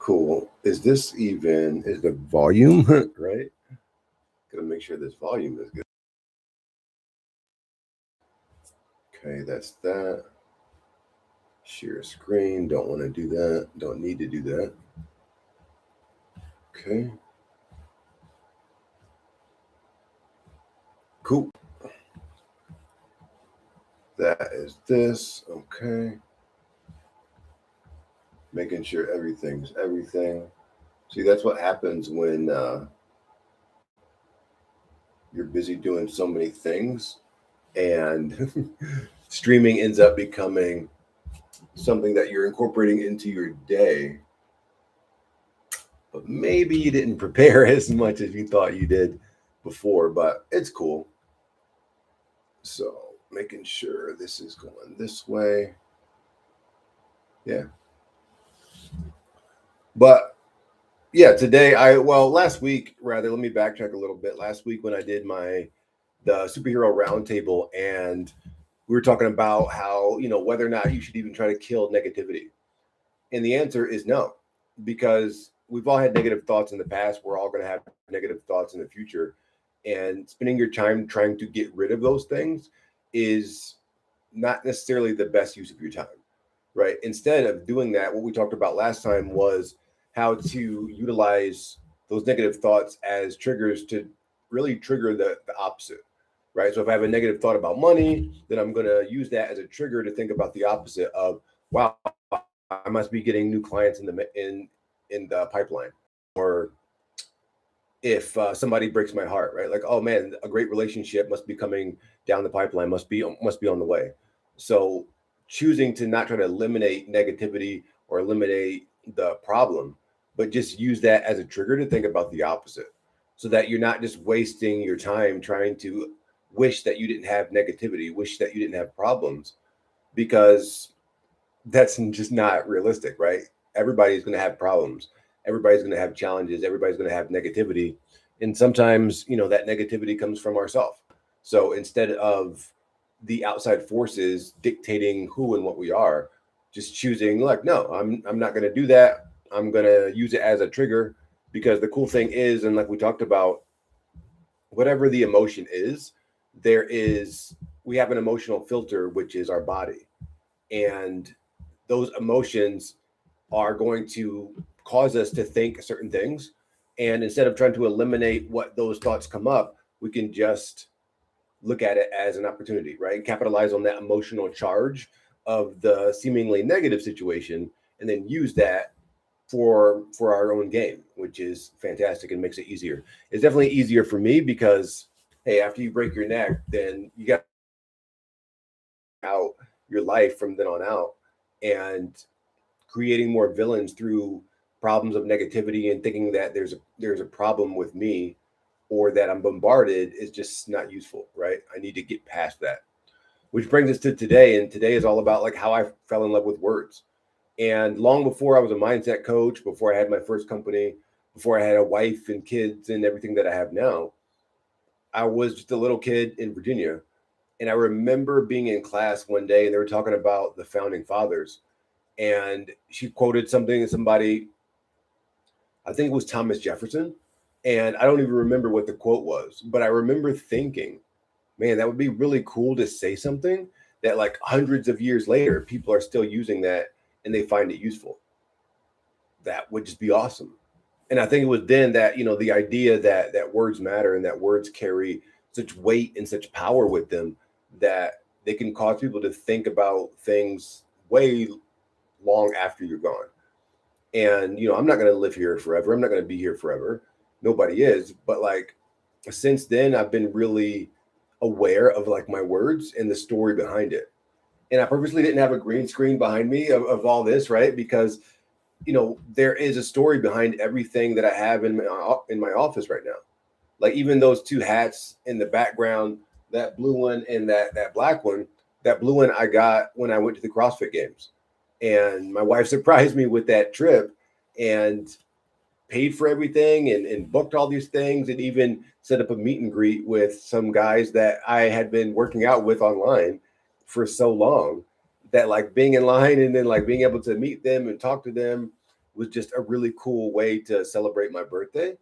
Cool. Is the volume right? Gotta make sure this volume is good. Okay, that's that. Share screen. Don't want to do that. Don't need to do that. Okay. Cool. That is this. Okay. Making sure everything's everything. See, that's what happens when you're busy doing so many things, and streaming ends up becoming something that you're incorporating into your day, but maybe you didn't prepare as much as you thought you did before, but it's cool. So making sure this is going this way. Yeah. But yeah, today last week rather, let me backtrack a little bit. Last week when I did the superhero roundtable, and we were talking about how, whether or not you should even try to kill negativity. And the answer is no, because we've all had negative thoughts in the past. We're all going to have negative thoughts in the future. And spending your time trying to get rid of those things is not necessarily the best use of your time, right? Instead of doing that, what we talked about last time was how to utilize those negative thoughts as triggers to really trigger the opposite, right? So if I have a negative thought about money, then I'm going to use that as a trigger to think about the opposite of, wow, I must be getting new clients in the pipeline. Or if somebody breaks my heart, right? Like, oh man, a great relationship must be coming down the pipeline, must be on the way. So choosing to not try to eliminate negativity or eliminate the problem, but just use that as a trigger to think about the opposite, so that you're not just wasting your time trying to wish that you didn't have negativity, wish that you didn't have problems, because that's just not realistic, right? Everybody's going to have problems. Everybody's going to have challenges. Everybody's going to have negativity. And sometimes, that negativity comes from ourselves. So instead of the outside forces dictating who and what we are, just choosing, like, no, I'm not going to do that. I'm going to use it as a trigger, because the cool thing is, and like we talked about, whatever the emotion is, we have an emotional filter, which is our body. And those emotions are going to cause us to think certain things. And instead of trying to eliminate what those thoughts come up, we can just look at it as an opportunity, right? Capitalize on that emotional charge of the seemingly negative situation, and then use that for our own game, which is fantastic and makes it easier. It's definitely easier for me because, hey, after you break your neck, then you got out your life from then on out, and creating more villains through problems of negativity and thinking that there's a problem with me, or that I'm bombarded, is just not useful, right? I need to get past that. Which brings us to today, and today is all about like how I fell in love with words. And long before I was a mindset coach, before I had my first company, before I had a wife and kids and everything that I have now, I was just a little kid in Virginia. And I remember being in class one day and they were talking about the founding fathers. And she quoted something, somebody, I think it was Thomas Jefferson. And I don't even remember what the quote was, but I remember thinking, man, that would be really cool to say something that like hundreds of years later, people are still using that and they find it useful. That would just be awesome. And I think it was then that, the idea that words matter and that words carry such weight and such power with them, that they can cause people to think about things way long after you're gone. And I'm not going to live here forever. I'm not going to be here forever. Nobody is. But like, since then, I've been really aware of like my words and the story behind it. And I purposely didn't have a green screen behind me of all this, right? Because there is a story behind everything that I have in my office right now. Like even those two hats in the background, that blue one and that black one. That blue one I got when I went to the CrossFit Games, and my wife surprised me with that trip and paid for everything and booked all these things, and even set up a meet and greet with some guys that I had been working out with online for so long, that like being in line and then like being able to meet them and talk to them was just a really cool way to celebrate my birthday.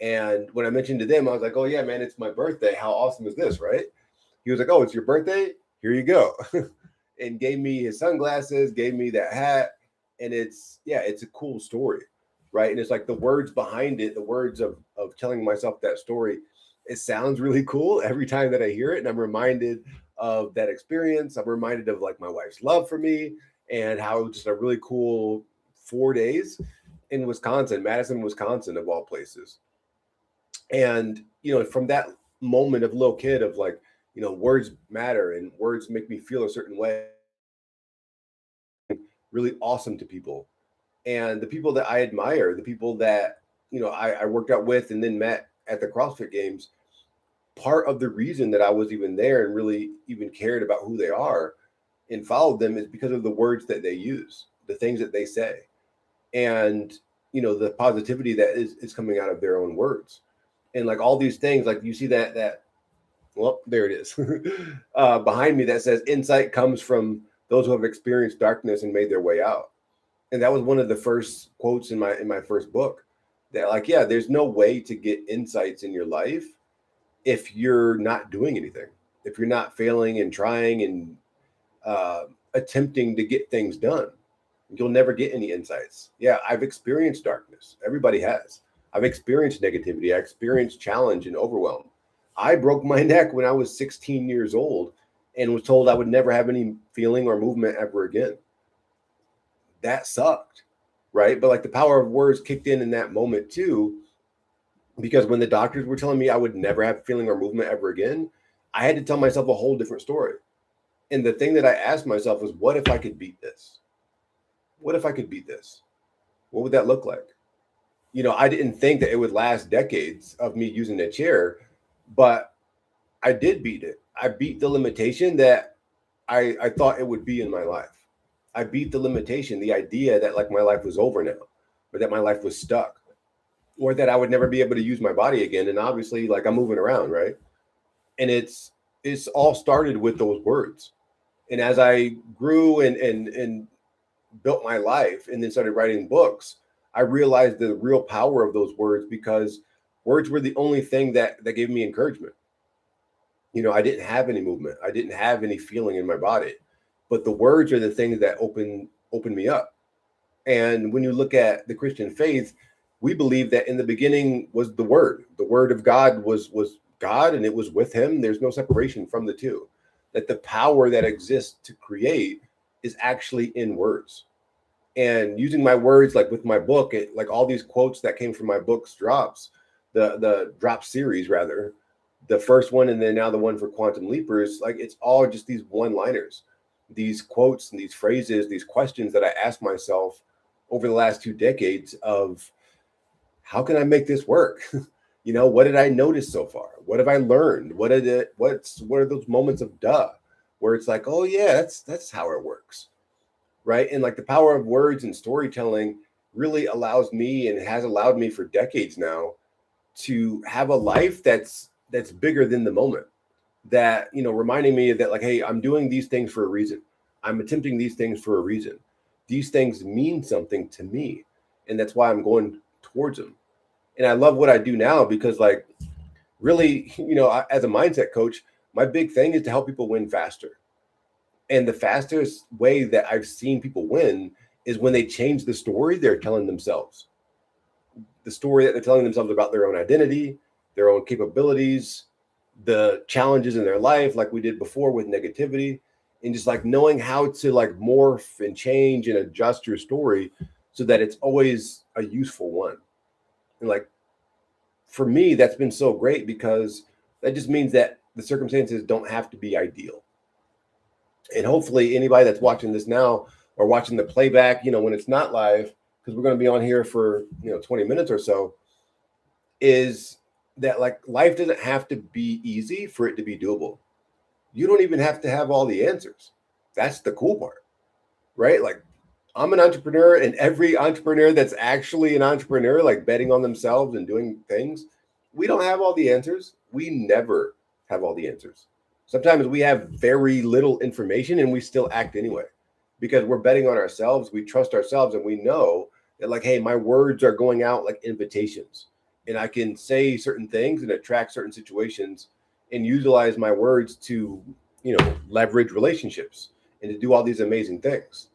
And when I mentioned to them, I was like, "Oh yeah, man, it's my birthday. How awesome is this, right?" He was like, "Oh, it's your birthday? Here you go." And gave me his sunglasses, gave me that hat. And it's a cool story, right? And it's like the words behind it, the words of telling myself that story, it sounds really cool every time that I hear it. And I'm reminded of that experience. I'm reminded of like my wife's love for me and how it was just a really cool 4 days in Wisconsin, Madison, Wisconsin, of all places. And from that moment of little kid of like, words matter and words make me feel a certain way, really awesome to people. And the people that I admire, the people that I worked out with and then met at the CrossFit Games, part of the reason that I was even there and really even cared about who they are and followed them is because of the words that they use, the things that they say, and the positivity that is coming out of their own words. And like all these things, like you see that well, there it is behind me that says insight comes from those who have experienced darkness and made their way out. And that was one of the first quotes in my first book, that like, yeah, there's no way to get insights in your life if you're not doing anything, if you're not failing and trying and attempting to get things done. You'll never get any insights. Yeah, I've experienced darkness. Everybody has. I've experienced negativity. I experienced challenge and overwhelm. I broke my neck when I was 16 years old and was told I would never have any feeling or movement ever again. That sucked, right? But like the power of words kicked in that moment too, because when the doctors were telling me I would never have feeling or movement ever again, I had to tell myself a whole different story. And the thing that I asked myself was, what if I could beat this? What if I could beat this? What would that look like? I didn't think that it would last decades of me using a chair, but I did beat it. I beat the limitation that I thought it would be in my life. I beat the limitation, the idea that like my life was over now, or that my life was stuck, or that I would never be able to use my body again. And obviously, like I'm moving around, right? And it's all started with those words. And as I grew and built my life and then started writing books, I realized the real power of those words, because words were the only thing that gave me encouragement. I didn't have any movement. I didn't have any feeling in my body, but the words are the things that open me up. And when you look at the Christian faith, we believe that in the beginning was the word. The word of God was God, and it was with him. There's no separation from the two. That the power that exists to create is actually in words. And using my words, like with my book, like all these quotes that came from my book's drops, the drop series rather, the first one and then now the one for Quantum Leapers, like it's all just these one-liners, these quotes and these phrases, these questions that I asked myself over the last 2 decades of how can I make this work? What did I notice so far? What have I learned? What are those moments of duh where it's like, oh yeah, that's how it works. Right. And like the power of words and storytelling really allows me and has allowed me for decades now to have a life that's bigger than the moment, that, reminding me that like, hey, I'm doing these things for a reason. I'm attempting these things for a reason. These things mean something to me. And that's why I'm going towards them. And I love what I do now because like really, as a mindset coach, my big thing is to help people win faster. And the fastest way that I've seen people win is when they change the story they're telling themselves. The story that they're telling themselves about their own identity, their own capabilities, the challenges in their life, like we did before with negativity, and just like knowing how to like morph and change and adjust your story so that it's always a useful one. And like for me, that's been so great because that just means that the circumstances don't have to be ideal. And hopefully anybody that's watching this now or watching the playback, when it's not live, because we're going to be on here for 20 minutes or so, is that like life doesn't have to be easy for it to be doable. You don't even have to have all the answers. That's the cool part, right? Like I'm an entrepreneur, and every entrepreneur that's actually an entrepreneur, like betting on themselves and doing things, we don't have all the answers. We never have all the answers. Sometimes we have very little information and we still act anyway because we're betting on ourselves. We trust ourselves and we know that like, hey, my words are going out like invitations, and I can say certain things and attract certain situations and utilize my words to, leverage relationships and to do all these amazing things.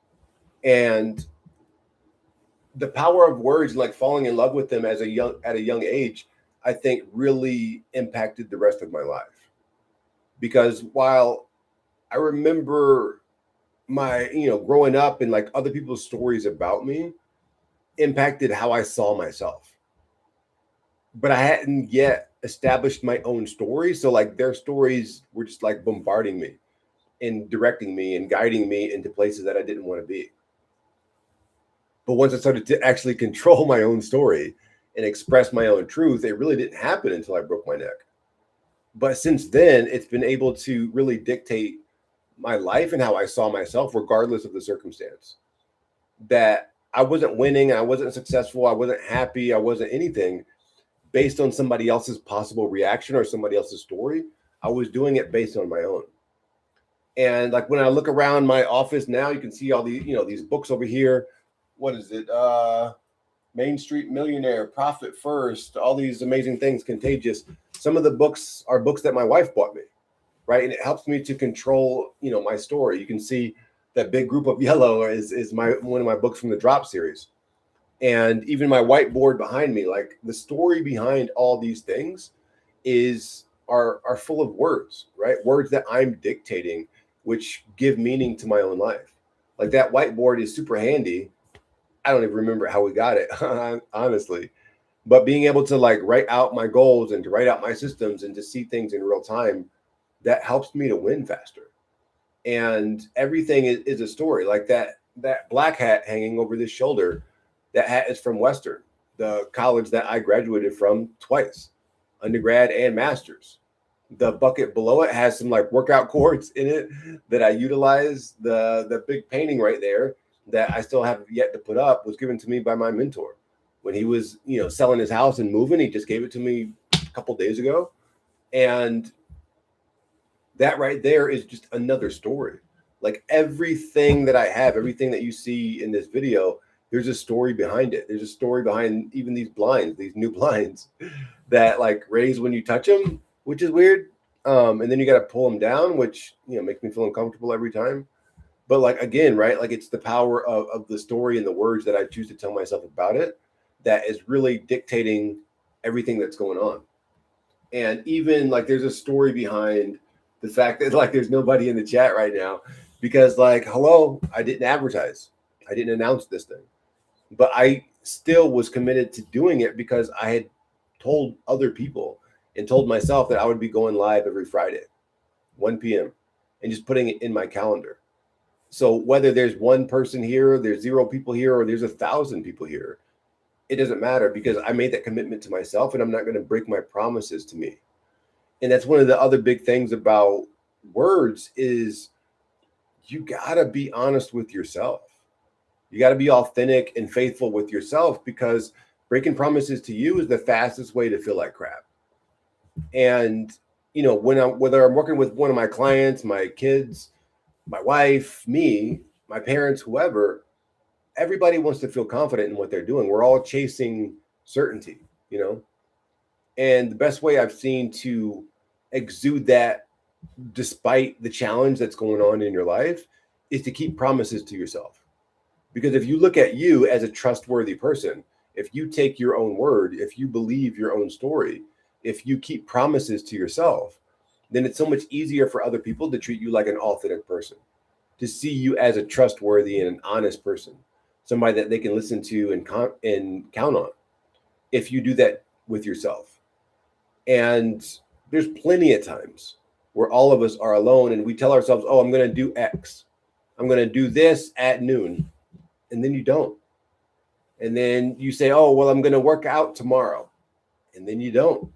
And the power of words, like falling in love with them at a young age, I think really impacted the rest of my life. Because while I remember my, growing up and like other people's stories about me impacted how I saw myself, but I hadn't yet established my own story. So like their stories were just like bombarding me and directing me and guiding me into places that I didn't want to be. But once I started to actually control my own story and express my own truth, it really didn't happen until I broke my neck. But since then, it's been able to really dictate my life and how I saw myself, regardless of the circumstance. That I wasn't winning, I wasn't successful, I wasn't happy, I wasn't anything based on somebody else's possible reaction or somebody else's story. I was doing it based on my own. And like when I look around my office now, you can see all these, these books over here. What is it? Main Street Millionaire, Profit First, all these amazing things, Contagious. Some of the books are books that my wife bought me, right? And it helps me to control, my story. You can see that big group of yellow is one of my books from the Drop series. And even my whiteboard behind me, like the story behind all these things are full of words, right? Words that I'm dictating, which give meaning to my own life. Like that whiteboard is super handy. I don't even remember how we got it, honestly. But being able to like write out my goals and to write out my systems and to see things in real time, that helps me to win faster. And everything is a story. Like that black hat hanging over this shoulder, that hat is from Western, the college that I graduated from twice, undergrad and master's. The bucket below it has some like workout cords in it that I utilize. The big painting right there that I still have yet to put up was given to me by my mentor when he was, selling his house and moving. He just gave it to me a couple days ago. And that right there is just another story. Like everything that I have, everything that you see in this video, there's a story behind it. There's a story behind even these blinds, these new blinds that like raise when you touch them, which is weird. And then you got to pull them down, which, makes me feel uncomfortable every time. But like, again, right, like it's the power of the story and the words that I choose to tell myself about it that is really dictating everything that's going on. And even like there's a story behind the fact that like there's nobody in the chat right now because like, hello, I didn't advertise. I didn't announce this thing. But I still was committed to doing it because I had told other people and told myself that I would be going live every Friday, 1 p.m., and just putting it in my calendar. So whether there's one person here, there's 0 people here, or there's 1,000 people here, it doesn't matter because I made that commitment to myself and I'm not going to break my promises to me. And that's one of the other big things about words is you got to be honest with yourself. You got to be authentic and faithful with yourself because breaking promises to you is the fastest way to feel like crap. And, whether I'm working with one of my clients, my kids, my wife, me, my parents, whoever, everybody wants to feel confident in what they're doing. We're all chasing certainty, and the best way I've seen to exude that despite the challenge that's going on in your life is to keep promises to yourself. Because if you look at you as a trustworthy person, if you take your own word, if you believe your own story, if you keep promises to yourself, then it's so much easier for other people to treat you like an authentic person, to see you as a trustworthy and an honest person, somebody that they can listen to and count on if you do that with yourself. And there's plenty of times where all of us are alone and we tell ourselves, oh, I'm going to do X. I'm going to do this at noon. And then you don't. And then you say, oh, well, I'm going to work out tomorrow. And then you don't.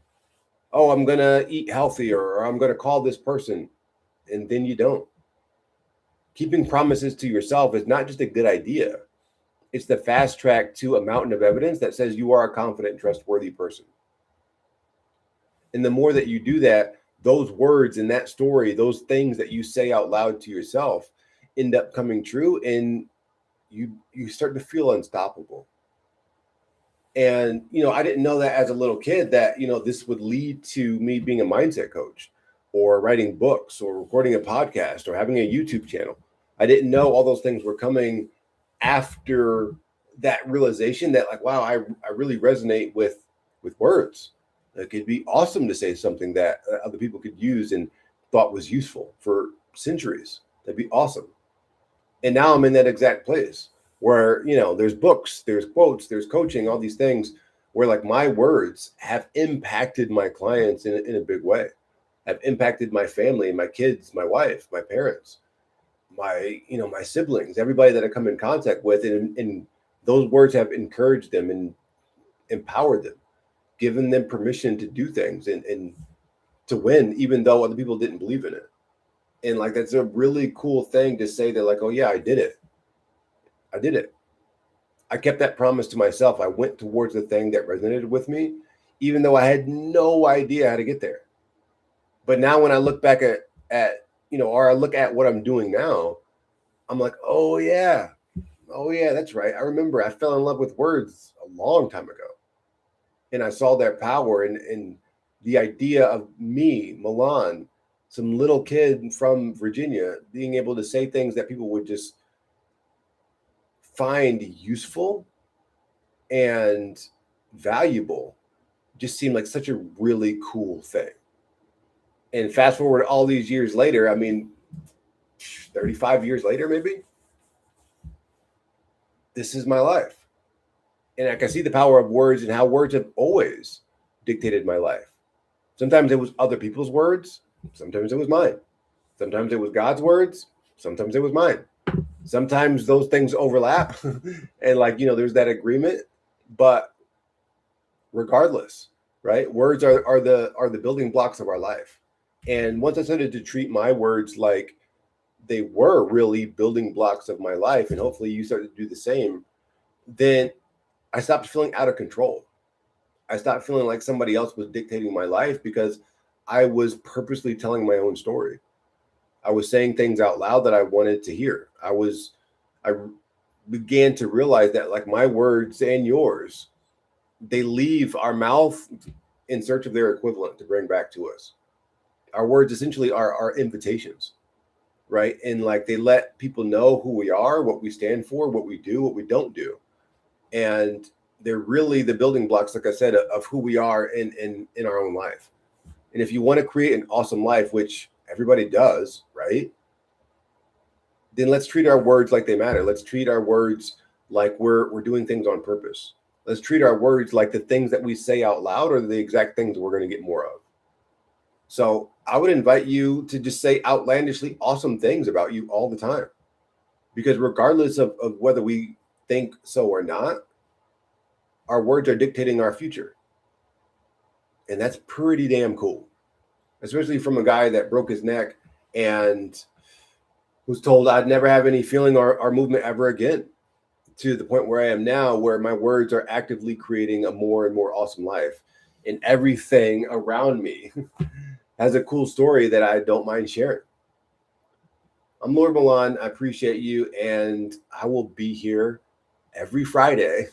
Oh, I'm going to eat healthier, or I'm going to call this person. And then you don't. Keeping promises to yourself is not just a good idea. It's the fast track to a mountain of evidence that says you are a confident and trustworthy person. And the more that you do that, those words in that story, those things that you say out loud to yourself end up coming true, and you start to feel unstoppable. And, I didn't know that as a little kid that, this would lead to me being a mindset coach or writing books or recording a podcast or having a YouTube channel. I didn't know all those things were coming after that realization that, like, wow, I really resonate with words. Like, it'd be awesome to say something that other people could use and thought was useful for centuries. That'd be awesome. And now I'm in that exact place where, there's books, there's quotes, there's coaching, all these things where, like, my words have impacted my clients in a big way, have impacted my family, my kids, my wife, my parents, my siblings, everybody that I come in contact with. And those words have encouraged them and empowered them, given them permission to do things and to win, even though other people didn't believe in it. And, like, that's a really cool thing to say that, like, oh yeah, I did it. I did it. I kept that promise to myself. I went towards the thing that resonated with me, even though I had no idea how to get there. But now when I look back or I look at what I'm doing now, I'm like, oh yeah, that's right. I remember I fell in love with words a long time ago. And I saw their power and the idea of me, Milan, some little kid from Virginia, being able to say things that people would just find useful and valuable just seemed like such a really cool thing. And fast forward all these years later, I mean, 35 years later, maybe, this is my life. And I can see the power of words and how words have always dictated my life. Sometimes it was other people's words. Sometimes it was mine. Sometimes it was God's words. Sometimes it was mine. Sometimes those things overlap and, like, there's that agreement, but regardless, right? Words are the building blocks of our life. And once I started to treat my words like they were really building blocks of my life, and hopefully you start to do the same, then I stopped feeling out of control. I stopped feeling like somebody else was dictating my life because I was purposely telling my own story. I was saying things out loud that I wanted to hear. I began to realize that, like, my words and yours, they leave our mouth in search of their equivalent to bring back to us. Our words essentially are our invitations, right? And, like, they let people know who we are, what we stand for, what we do, what we don't do. And they're really the building blocks, like I said, of who we are in our own life. And if you want to create an awesome life, which everybody does, right? Then let's treat our words like they matter. Let's treat our words like we're doing things on purpose. Let's treat our words like the things that we say out loud are the exact things we're going to get more of. So I would invite you to just say outlandishly awesome things about you all the time. Because regardless of whether we think so or not, our words are dictating our future. And that's pretty damn cool, especially from a guy that broke his neck and was told I'd never have any feeling or movement ever again, to the point where I am now, where my words are actively creating a more and more awesome life. And everything around me has a cool story that I don't mind sharing. I'm Lord Milan. I appreciate you. And I will be here every Friday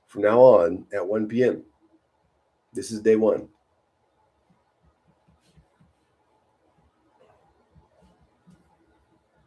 from now on at 1 p.m. This is day one.